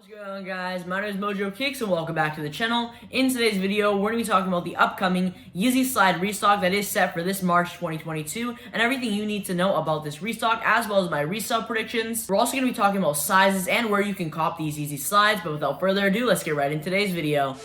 What's going on, guys? My name is Mojo Kickz and welcome back to the channel. In today's video, we're going to be talking about the upcoming Yeezy Slide restock that is set for this March 2022 and everything you need to know about this restock, as well as my resale predictions. We're also going to be talking about sizes and where you can cop these Yeezy Slides, but without further ado, let's get right into today's video.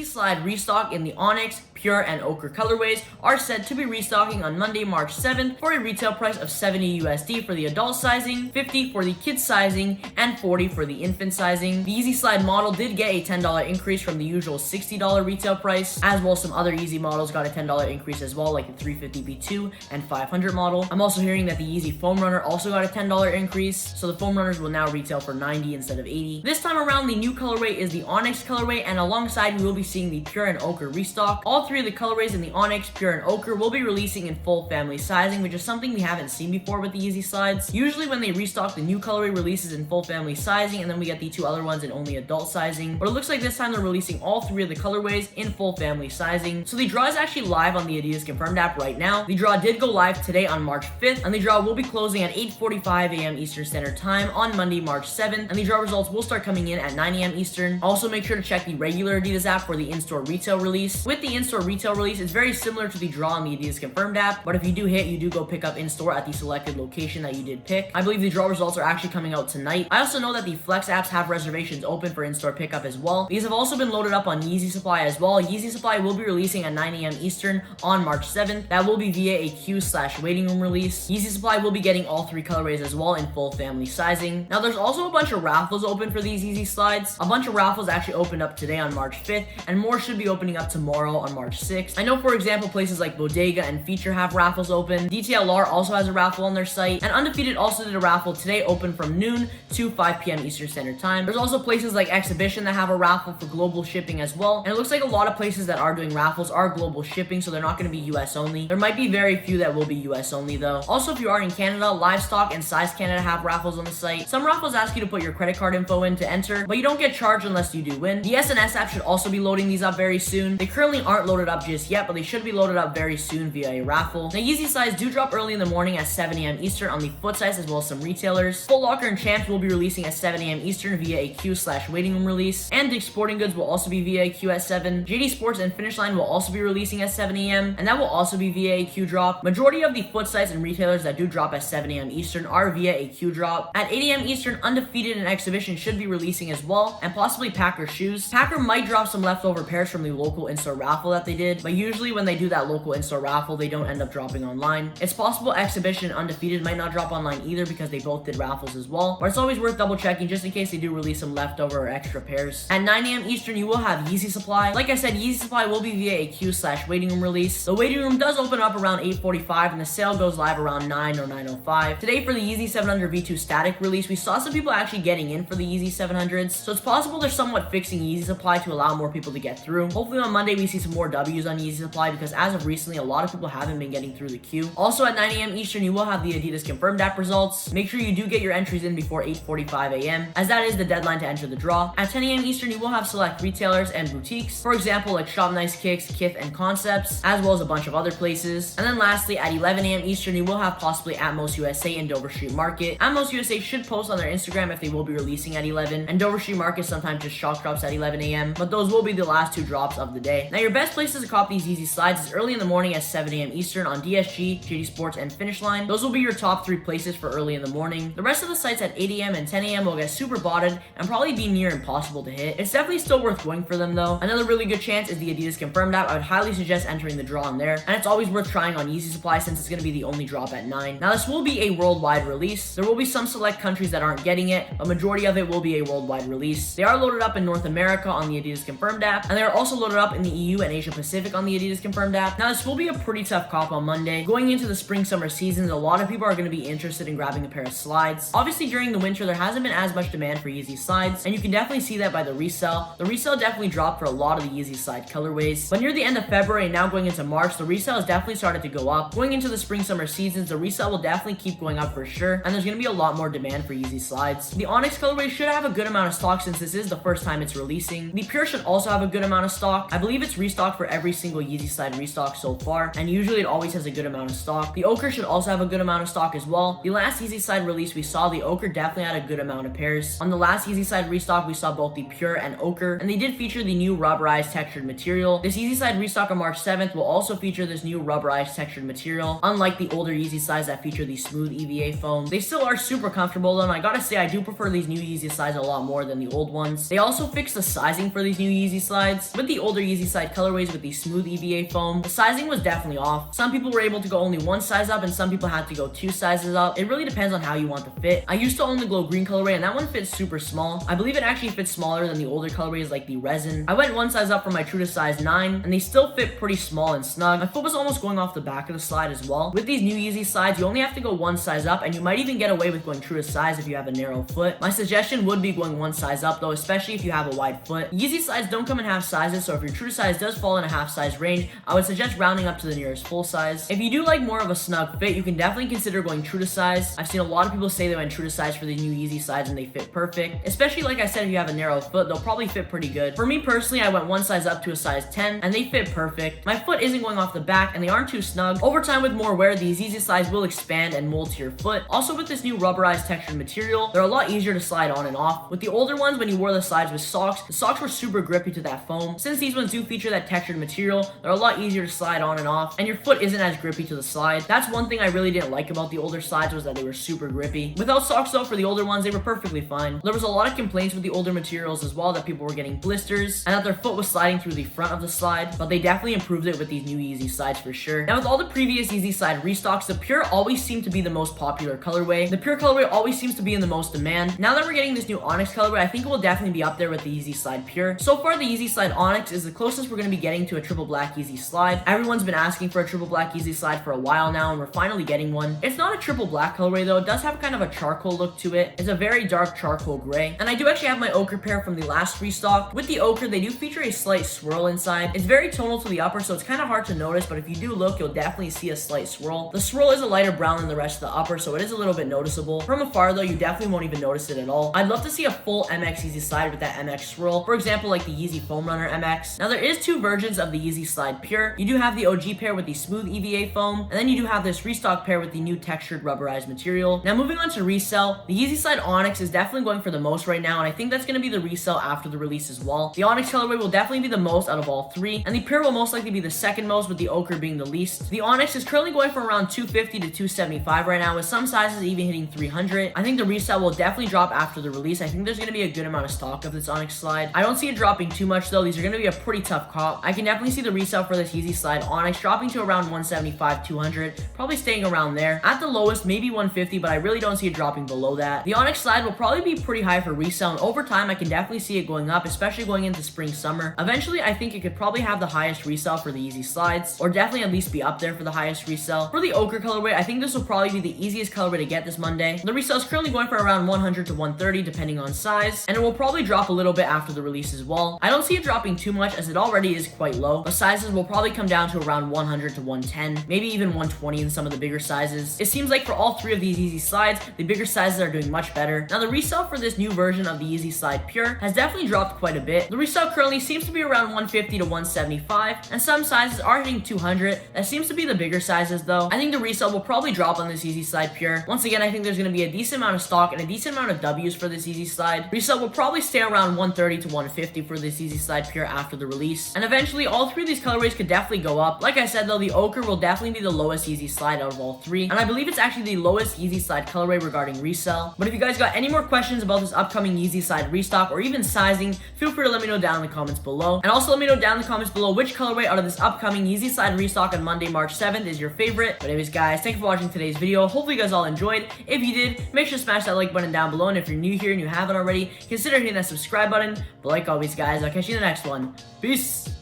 Slide restock in the Onyx, Pure, and Ochre colorways are said to be restocking on Monday, March 7th for a retail price of $70 USD for the adult sizing, $50 for the kids sizing, and $40 for the infant sizing. The Yeezy Slide model did get a $10 increase from the usual $60 retail price, as well as some other Yeezy models got a $10 increase as well, like the 350 B2 and 500 model. I'm also hearing that the Yeezy Foam Runner also got a $10 increase, so the Foam Runners will now retail for $90 instead of $80. This time around, the new colorway is the Onyx colorway, and alongside we will be seeing the Pure and Ochre restock. All three of the colorways in the Onyx, Pure, and Ochre will be releasing in full family sizing, which is something we haven't seen before with the Yeezy Slides. Usually when they restock, the new colorway releases in full family sizing, and then we get the two other ones in only adult sizing. But it looks like this time they're releasing all three of the colorways in full family sizing. So the draw is actually live on the Adidas Confirmed app right now. The draw did go live today on March 5th, and the draw will be closing at 8:45 a.m. Eastern Standard Time on Monday, March 7th, and the draw results will start coming in at 9 a.m. Eastern. Also, make sure to check the regular Adidas app for the in-store retail release. With the in-store retail release, it's very similar to the draw on the Adidas Confirmed app, but if you do hit, you do go pick up in-store at the selected location that you did pick. I believe the draw results are actually coming out tonight. I also know that the Flex apps have reservations open for in-store pickup as well. These have also been loaded up on Yeezy Supply as well. Yeezy Supply will be releasing at 9 a.m. Eastern on March 7th. That will be via a queue/waiting room release. Yeezy Supply will be getting all three colorways as well in full family sizing. Now, there's also a bunch of raffles open for these Yeezy Slides. A bunch of raffles actually opened up today on March 5th, and more should be opening up tomorrow on March 6th. I know, for example, places like Bodega and Feature have raffles open. DTLR also has a raffle on their site, and Undefeated also did a raffle today, open from noon to 5 p.m. Eastern Standard Time. There's also places like Exhibition that have a raffle for global shipping as well, and it looks like a lot of places that are doing raffles are global shipping, so they're not going to be US only. There might be very few that will be US only though. Also, if you are in Canada, Livestock and Size Canada have raffles on the site. Some raffles ask you to put your credit card info in to enter, but you don't get charged unless you do win. The SNS app should also be loading these up very soon. They currently aren't loaded up just yet, but they should be loaded up very soon via a raffle. Now, Yeezy Slides do drop early in the morning at 7 a.m. Eastern on the Foot sites as well as some retailers. Foot Locker and Champs will be releasing at 7 a.m. Eastern via a queue/waiting room release, and Dick's Sporting Goods will also be via a queue at 7. JD Sports and Finish Line will also be releasing at 7 a.m., and that will also be via a queue drop. Majority of the Foot sites and retailers that do drop at 7 a.m. Eastern are via a queue drop. At 8 a.m. Eastern, Undefeated and Exhibition should be releasing as well, and possibly Packer shoes. Packer might drop some leftover pairs from the local in-store raffle that they did, but usually when they do that local in-store raffle, they don't end up dropping online. It's possible Exhibition and Undefeated might not drop online either because they both did raffles as well, but it's always worth double checking just in case they do release some leftover or extra pairs. At 9 a.m. Eastern, you will have Yeezy Supply. Like I said, Yeezy Supply will be via a queue/waiting room release. The waiting room does open up around 8:45 and the sale goes live around 9 or 9:05. Today for the Yeezy 700 V2 static release, we saw some people actually getting in for the Yeezy 700s, so it's possible they're somewhat fixing Yeezy Supply to allow more people to get through. Hopefully on Monday we see some more W's on Yeezy Supply, because as of recently, a lot of people haven't been getting through the queue. Also at 9 a.m. Eastern, you will have the Adidas Confirmed app results. Make sure you do get your entries in before 8:45 a.m. as that is the deadline to enter the draw. At 10 a.m. Eastern, you will have select retailers and boutiques, for example like Shop Nice, Kickz, Kith, and Concepts, as well as a bunch of other places. And then lastly, at 11 a.m. Eastern, you will have possibly Atmos USA and Dover Street Market. Atmos USA should post on their Instagram if they will be releasing at 11, and Dover Street Market sometimes just shock drops at 11 a.m., but those will be the last two drops of the day. Now, your best places to cop these Yeezy Slides is early in the morning at 7 a.m. Eastern on DSG, JD Sports, and Finish Line. Those will be your top three places for early in the morning. The rest of the sites at 8 a.m. and 10 a.m. will get super botted and probably be near impossible to hit. It's definitely still worth going for them though. Another really good chance is the Adidas Confirmed app. I would highly suggest entering the draw on there, and it's always worth trying on Yeezy Supply since it's going to be the only drop at 9. Now, this will be a worldwide release. There will be some select countries that aren't getting it, but majority of it will be a worldwide release. They are loaded up in North America on the Adidas Confirmed app, and they are also loaded up in the EU and Asia Pacific on the Adidas Confirmed app. Now, this will be a pretty tough cop on Monday. Going into the spring-summer seasons, a lot of people are going to be interested in grabbing a pair of slides. Obviously, during the winter, there hasn't been as much demand for Yeezy Slides, and you can definitely see that by the resale. The resale definitely dropped for a lot of the Yeezy Slide colorways, but near the end of February and now going into March, the resale has definitely started to go up. Going into the spring-summer seasons, the resale will definitely keep going up for sure, and there's going to be a lot more demand for Yeezy Slides. The Onyx colorway should have a good amount of stock since this is the first time it's releasing. The Pure should also have a good amount of stock. I believe it's restocked for for every single Yeezy Slide restock so far, and usually it always has a good amount of stock. The Ochre should also have a good amount of stock as well. The last Yeezy Slide release we saw, the Ochre definitely had a good amount of pairs. On the last Yeezy Slide restock, we saw both the Pure and Ochre, and they did feature the new rubberized textured material. This Yeezy Slide restock on March 7th will also feature this new rubberized textured material, unlike the older Yeezy Slides that feature the smooth EVA foam. They still are super comfortable though, and I gotta say I do prefer these new Yeezy Slides a lot more than the old ones. They also fixed the sizing for these new Yeezy Slides. With the older Yeezy Slide colorways with the smooth EVA foam, the sizing was definitely off. Some people were able to go only one size up, and some people had to go 2 sizes up. It really depends on how you want the fit. I used to own the glow green colorway, and that one fits super small. I believe it actually fits smaller than the older colorways like the resin. I went one size up from my true to size 9, and they still fit pretty small and snug. My foot was almost going off the back of the slide as well. With these new Yeezy Slides, you only have to go one size up, and you might even get away with going true to size if you have a narrow foot. My suggestion would be going one size up though, especially if you have a wide foot. Yeezy Slides don't come in half sizes, so if your true size does fall in a half size range, I would suggest rounding up to the nearest full size. If you do like more of a snug fit, you can definitely consider going true to size. I've seen a lot of people say they went true to size for the new Yeezy Slides and they fit perfect. Especially like I said, if you have a narrow foot, they'll probably fit pretty good. For me personally, I went one size up to a size 10 and they fit perfect. My foot isn't going off the back and they aren't too snug. Over time with more wear, these Yeezy Slides will expand and mold to your foot. Also with this new rubberized textured material, they're a lot easier to slide on and off. With the older ones, when you wore the slides with socks, the socks were super grippy to that foam. Since these ones do feature that textured material, they're a lot easier to slide on and off, and your foot isn't as grippy to the slide. That's one thing I really didn't like about the older slides, was that they were super grippy. Without socks though, for the older ones, they were perfectly fine. There was a lot of complaints with the older materials as well, that people were getting blisters and that their foot was sliding through the front of the slide, but they definitely improved it with these new Yeezy Slides for sure. Now with all the previous Yeezy Slide restocks, the Pure always seemed to be the most popular colorway. The Pure colorway always seems to be in the most demand. Now that we're getting this new Onyx colorway, I think it will definitely be up there with the Yeezy Slide Pure. So far, the Yeezy Slide Onyx is the closest we're going to be getting to a triple black Yeezy Slide. Everyone's been asking for a triple black Yeezy Slide for a while now, and we're finally getting one. It's not a triple black colorway though. It does have kind of a charcoal look to it. It's a very dark charcoal gray. And I do actually have my Ochre pair from the last restock. With the Ochre, they do feature a slight swirl inside. It's very tonal to the upper, so it's kind of hard to notice, but if you do look, you'll definitely see a slight swirl. The swirl is a lighter brown than the rest of the upper, so it is a little bit noticeable. From afar though, you definitely won't even notice it at all. I'd love to see a full MX Yeezy Slide with that MX swirl. For example, like the Yeezy Foam Runner MX. Now there is 2 versions of the Yeezy Slide Pure. You do have the OG pair with the smooth EVA foam, and then you do have this restock pair with the new textured rubberized material. Now moving on to resell, the Yeezy Slide Onyx is definitely going for the most right now, and I think that's going to be the resell after the release as well. The Onyx colorway will definitely be the most out of all 3, and the Pure will most likely be the second most, with the Ochre being the least. The Onyx is currently going for around 250 to 275 right now, with some sizes even hitting 300. I think the resell will definitely drop after the release. I think there's going to be a good amount of stock of this Onyx Slide. I don't see it dropping too much though. These are going to be a pretty tough cop. I can definitely see the resell for this Yeezy Slide Onyx dropping to around 175, 200, probably staying around there. At the lowest, maybe 150, but I really don't see it dropping below that. The Onyx Slide will probably be pretty high for resell, and over time I can definitely see it going up, especially going into spring, summer. Eventually, I think it could probably have the highest resell for the Yeezy Slides, or definitely at least be up there for the highest resell. For the Ochre colorway, I think this will probably be the easiest colorway to get this Monday. The resell is currently going for around 100 to 130 depending on size, and it will probably drop a little bit after the release as well. I don't see it dropping too much as it already is quite low, but sizes will probably come down to around 100 to 110, maybe even 120 in some of the bigger sizes. It seems like for all 3 of these Yeezy Slides, the bigger sizes are doing much better. Now the resell for this new version of the Yeezy Slide Pure has definitely dropped quite a bit. The resell currently seems to be around 150 to 175, and some sizes are hitting 200. That seems to be the bigger sizes though. I think the resell will probably drop on this Yeezy Slide Pure. Once again, I think there's going to be a decent amount of stock and a decent amount of W's for this Yeezy Slide. Resell will probably stay around 130 to 150 for this Yeezy Slide Pure after the release. And eventually, all 3 of these colorways could definitely go up. Like I said though, the Ochre will definitely be the lowest Yeezy Slide out of all 3. And I believe it's actually the lowest Yeezy Slide colorway regarding resell. But if you guys got any more questions about this upcoming Yeezy Slide restock or even sizing, feel free to let me know down in the comments below. And also let me know down in the comments below which colorway out of this upcoming Yeezy Slide restock on Monday, March 7th is your favorite. But anyways guys, thank you for watching today's video. Hopefully you guys all enjoyed. If you did, make sure to smash that like button down below. And if you're new here and you haven't already, consider hitting that subscribe button. But like always guys, I'll catch you in the next one. Peace!